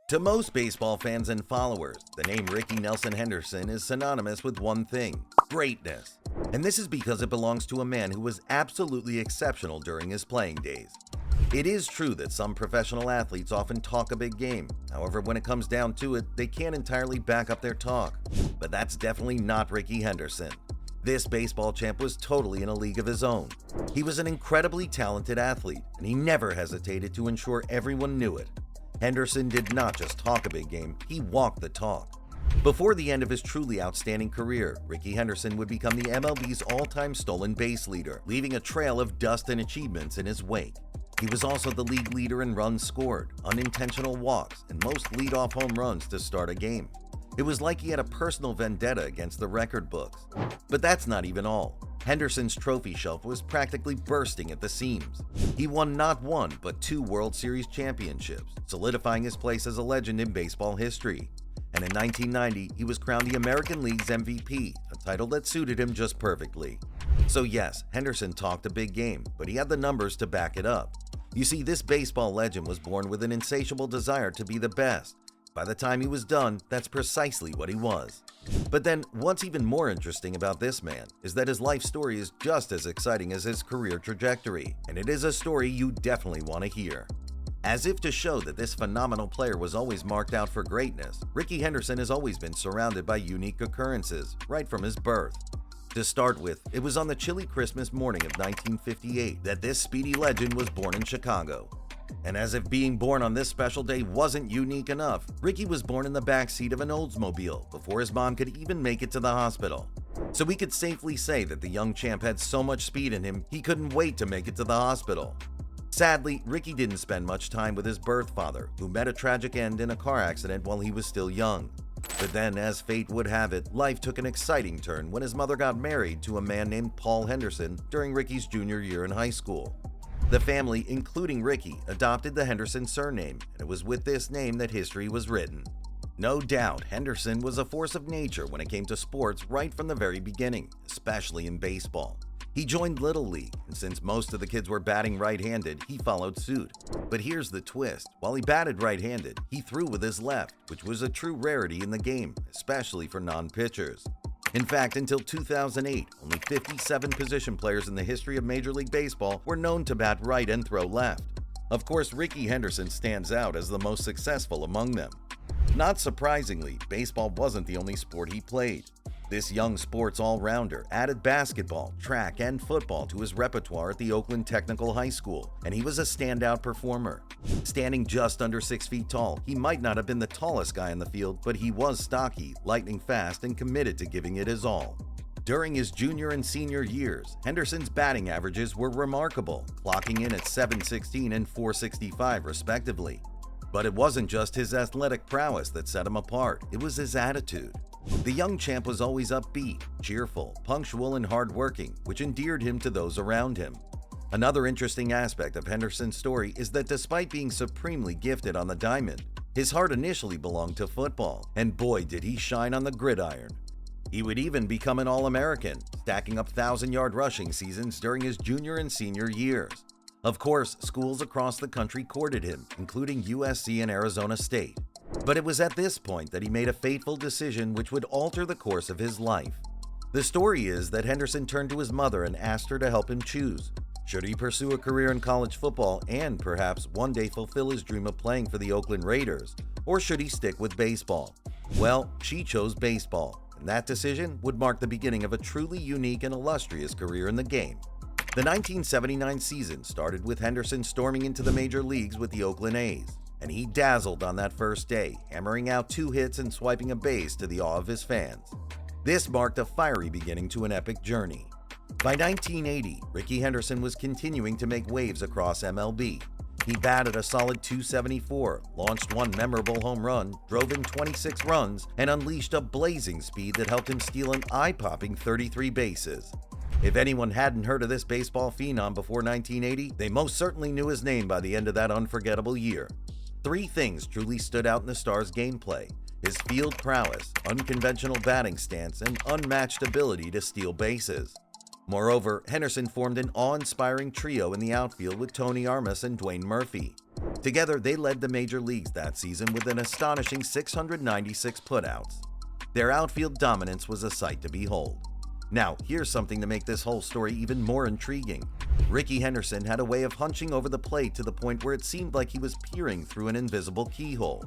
To most baseball fans and followers, the name Rickey Nelson Henderson is synonymous with one thing: greatness. And this is because it belongs to a man who was absolutely exceptional during his playing days. It is true that some professional athletes often talk a big game. However, when it comes down to it, they can't entirely back up their talk. But that's definitely not Rickey Henderson. This baseball champ was totally in a league of his own. He was an incredibly talented athlete, and he never hesitated to ensure everyone knew it. Henderson did not just talk a big game, he walked the talk. Before the end of his truly outstanding career, Rickey Henderson would become the MLB's all-time stolen base leader, leaving a trail of dust and achievements in his wake. He was also the league leader in runs scored, unintentional walks, and most leadoff home runs to start a game. It was like he had a personal vendetta against the record books. But that's not even all. Henderson's trophy shelf was practically bursting at the seams. He won not one, but 2 World Series championships, solidifying his place as a legend in baseball history. And in 1990, he was crowned the American League's MVP, a title that suited him just perfectly. So yes, Henderson talked a big game, but he had the numbers to back it up. You see, this baseball legend was born with an insatiable desire to be the best. By the time he was done, that's precisely what he was. But then, what's even more interesting about this man is that his life story is just as exciting as his career trajectory, and it is a story you definitely want to hear. As if to show that this phenomenal player was always marked out for greatness, Rickey Henderson has always been surrounded by unique occurrences, right from his birth. To start with, it was on the chilly Christmas morning of 1958 that this speedy legend was born in Chicago. And as if being born on this special day wasn't unique enough, Rickey was born in the backseat of an Oldsmobile before his mom could even make it to the hospital. So we could safely say that the young champ had so much speed in him, he couldn't wait to make it to the hospital. Sadly, Rickey didn't spend much time with his birth father, who met a tragic end in a car accident while he was still young. But then, as fate would have it, life took an exciting turn when his mother got married to a man named Paul Henderson during Rickey's junior year in high school. The family, including Rickey, adopted the Henderson surname, and it was with this name that history was written. No doubt, Henderson was a force of nature when it came to sports right from the very beginning, especially in baseball. He joined Little League, and since most of the kids were batting right-handed, he followed suit. But here's the twist: while he batted right-handed, he threw with his left, which was a true rarity in the game, especially for non-pitchers. In fact, until 2008, only 57 position players in the history of Major League Baseball were known to bat right and throw left. Of course, Rickey Henderson stands out as the most successful among them. Not surprisingly, baseball wasn't the only sport he played. This young sports all-rounder added basketball, track, and football to his repertoire at the Oakland Technical High School, and he was a standout performer. Standing just under 6 feet tall, he might not have been the tallest guy in the field, but he was stocky, lightning fast, and committed to giving it his all. During his junior and senior years, Henderson's batting averages were remarkable, clocking in at .716 and .465 respectively. But it wasn't just his athletic prowess that set him apart, it was his attitude. The young champ was always upbeat, cheerful, punctual, and hardworking, which endeared him to those around him. Another interesting aspect of Henderson's story is that despite being supremely gifted on the diamond, his heart initially belonged to football, and boy did he shine on the gridiron. He would even become an All-American, stacking up 1,000-yard rushing seasons during his junior and senior years. Of course, schools across the country courted him, including USC and Arizona State. But it was at this point that he made a fateful decision which would alter the course of his life. The story is that Henderson turned to his mother and asked her to help him choose. Should he pursue a career in college football and perhaps one day fulfill his dream of playing for the Oakland Raiders, or should he stick with baseball? Well, she chose baseball, and that decision would mark the beginning of a truly unique and illustrious career in the game. The 1979 season started with Henderson storming into the major leagues with the Oakland A's. And he dazzled on that first day, hammering out 2 hits and swiping a base to the awe of his fans. This marked a fiery beginning to an epic journey. By 1980, Rickey Henderson was continuing to make waves across MLB. He batted a solid .274, launched 1 memorable home run, drove in 26 runs, and unleashed a blazing speed that helped him steal an eye-popping 33 bases. If anyone hadn't heard of this baseball phenom before 1980, they most certainly knew his name by the end of that unforgettable year. 3 things truly stood out in the star's gameplay: his field prowess, unconventional batting stance, and unmatched ability to steal bases. Moreover, Henderson formed an awe-inspiring trio in the outfield with Tony Armas and Dwayne Murphy. Together, they led the major leagues that season with an astonishing 696 putouts. Their outfield dominance was a sight to behold. Now, here's something to make this whole story even more intriguing. Rickey Henderson had a way of hunching over the plate to the point where it seemed like he was peering through an invisible keyhole.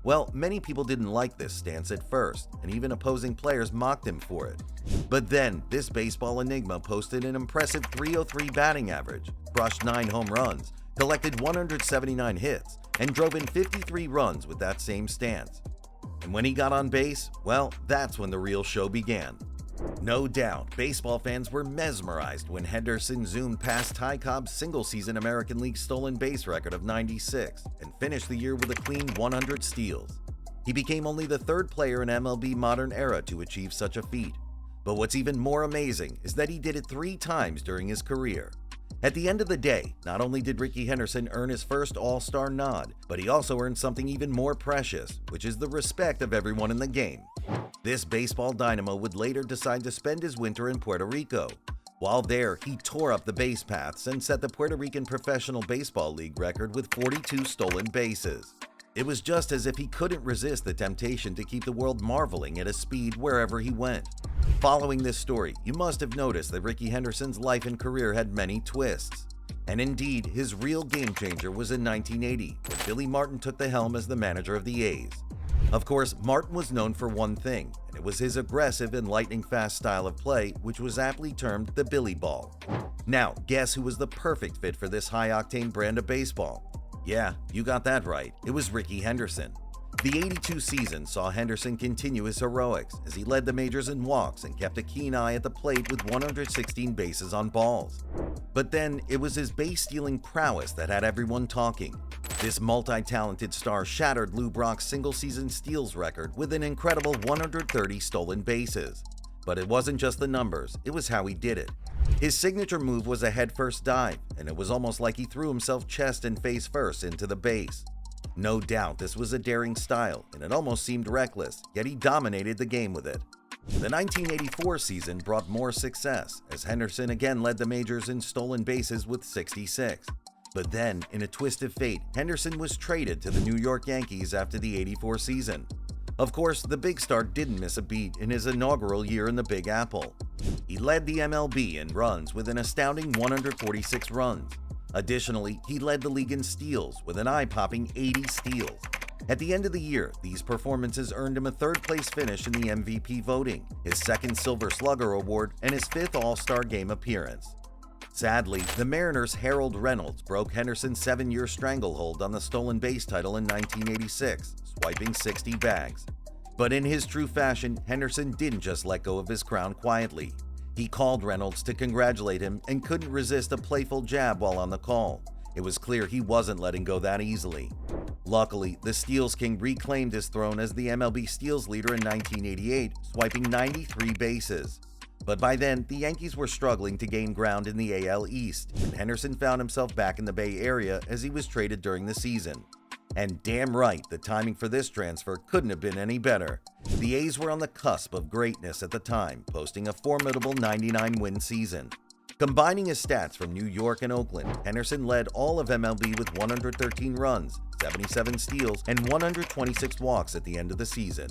Well, many people didn't like this stance at first, and even opposing players mocked him for it. But then, this baseball enigma posted an impressive .303 batting average, crushed 9 home runs, collected 179 hits, and drove in 53 runs with that same stance. And when he got on base, well, that's when the real show began. No doubt, baseball fans were mesmerized when Henderson zoomed past Ty Cobb's single-season American League stolen base record of 96 and finished the year with a clean 100 steals. He became only the 3rd player in MLB modern era to achieve such a feat. But what's even more amazing is that he did it 3 times during his career. At the end of the day, not only did Rickey Henderson earn his first All-Star nod, but he also earned something even more precious, which is the respect of everyone in the game. This baseball dynamo would later decide to spend his winter in Puerto Rico. While there, he tore up the base paths and set the Puerto Rican Professional Baseball League record with 42 stolen bases. It was just as if he couldn't resist the temptation to keep the world marveling at his speed wherever he went. Following this story, you must have noticed that Rickey Henderson's life and career had many twists. And indeed, his real game changer was in 1980, when Billy Martin took the helm as the manager of the A's. Of course, Martin was known for one thing, and it was his aggressive and lightning-fast style of play, which was aptly termed the Billy Ball. Now, guess who was the perfect fit for this high-octane brand of baseball? Yeah, you got that right. It was Rickey Henderson. The 82 season saw Henderson continue his heroics as he led the majors in walks and kept a keen eye at the plate with 116 bases on balls. But then, it was his base-stealing prowess that had everyone talking. This multi-talented star shattered Lou Brock's single-season steals record with an incredible 130 stolen bases. But it wasn't just the numbers, it was how he did it. His signature move was a head-first dive, and it was almost like he threw himself chest and face first into the base. No doubt this was a daring style, and it almost seemed reckless, yet he dominated the game with it. The 1984 season brought more success, as Henderson again led the majors in stolen bases with 66. But then, in a twist of fate, Henderson was traded to the New York Yankees after the 84 season. Of course, the big star didn't miss a beat in his inaugural year in the Big Apple. He led the MLB in runs with an astounding 146 runs. Additionally, he led the league in steals with an eye-popping 80 steals. At the end of the year, these performances earned him a 3rd-place finish in the MVP voting, his 2nd Silver Slugger award, and his 5th All-Star Game appearance. Sadly, the Mariners' Harold Reynolds broke Henderson's 7-year stranglehold on the stolen base title in 1986, swiping 60 bags. But in his true fashion, Henderson didn't just let go of his crown quietly. He called Reynolds to congratulate him and couldn't resist a playful jab while on the call. It was clear he wasn't letting go that easily. Luckily, the Steals King reclaimed his throne as the MLB steals leader in 1988, swiping 93 bases. But by then, the Yankees were struggling to gain ground in the AL East, and Henderson found himself back in the Bay Area as he was traded during the season. And damn right, the timing for this transfer couldn't have been any better. The A's were on the cusp of greatness at the time, posting a formidable 99-win season. Combining his stats from New York and Oakland, Henderson led all of MLB with 113 runs, 77 steals, and 126 walks at the end of the season.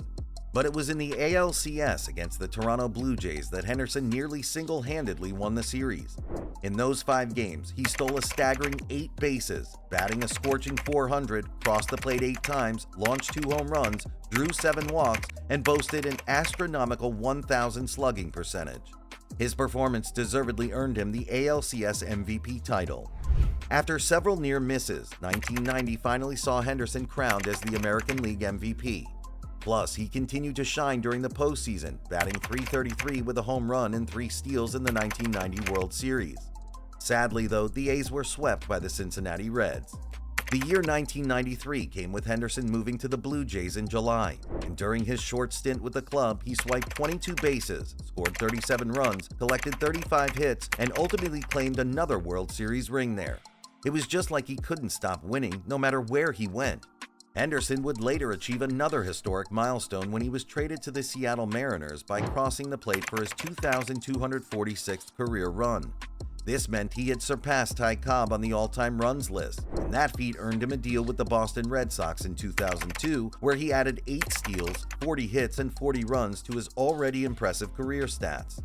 But it was in the ALCS against the Toronto Blue Jays that Henderson nearly single-handedly won the series. In those 5 games, he stole a staggering 8 bases, batting a scorching .400, crossed the plate 8 times, launched 2 home runs, drew 7 walks, and boasted an astronomical 1,000 slugging percentage. His performance deservedly earned him the ALCS MVP title. After several near misses, 1990 finally saw Henderson crowned as the American League MVP. Plus, he continued to shine during the postseason, batting .333 with a home run and 3 steals in the 1990 World Series. Sadly, though, the A's were swept by the Cincinnati Reds. The year 1993 came with Henderson moving to the Blue Jays in July, and during his short stint with the club, he swiped 22 bases, scored 37 runs, collected 35 hits, and ultimately claimed another World Series ring there. It was just like he couldn't stop winning, no matter where he went. Henderson would later achieve another historic milestone when he was traded to the Seattle Mariners by crossing the plate for his 2,246th career run. This meant he had surpassed Ty Cobb on the all-time runs list, and that feat earned him a deal with the Boston Red Sox in 2002, where he added 8 steals, 40 hits, and 40 runs to his already impressive career stats.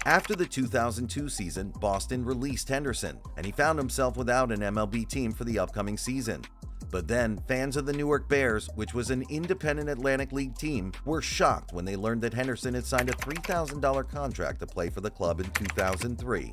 After the 2002 season, Boston released Henderson, and he found himself without an MLB team for the upcoming season. But then, fans of the Newark Bears, which was an independent Atlantic League team, were shocked when they learned that Henderson had signed a $3,000 contract to play for the club in 2003.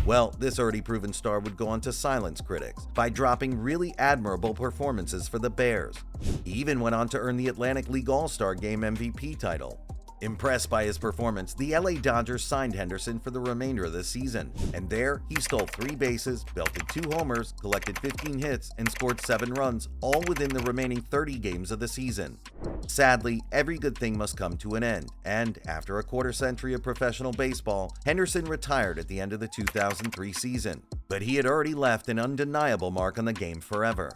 Well, this already proven star would go on to silence critics by dropping really admirable performances for the Bears. He even went on to earn the Atlantic League All-Star Game MVP title. Impressed by his performance, the LA Dodgers signed Henderson for the remainder of the season, and there he stole 3 bases, belted 2 homers, collected 15 hits, and scored 7 runs, all within the remaining 30 games of the season. Sadly, every good thing must come to an end, and after a quarter-century of professional baseball, Henderson retired at the end of the 2003 season. But he had already left an undeniable mark on the game forever.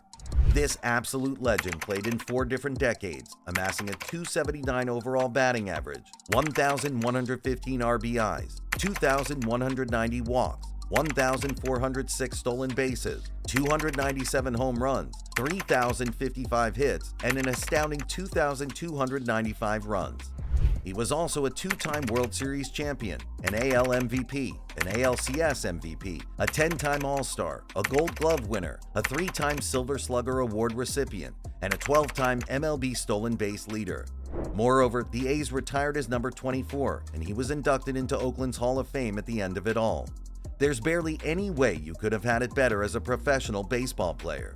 This absolute legend played in 4 different decades, amassing a .279 overall batting average, 1,115 RBIs, 2,190 walks, 1,406 stolen bases, 297 home runs, 3,055 hits, and an astounding 2,295 runs. He was also a 2-time World Series champion, an AL MVP, an ALCS MVP, a 10-time All-Star, a Gold Glove winner, a 3-time Silver Slugger Award recipient, and a 12-time MLB stolen base leader. Moreover, the A's retired his number 24, and he was inducted into Oakland's Hall of Fame at the end of it all. There's barely any way you could have had it better as a professional baseball player.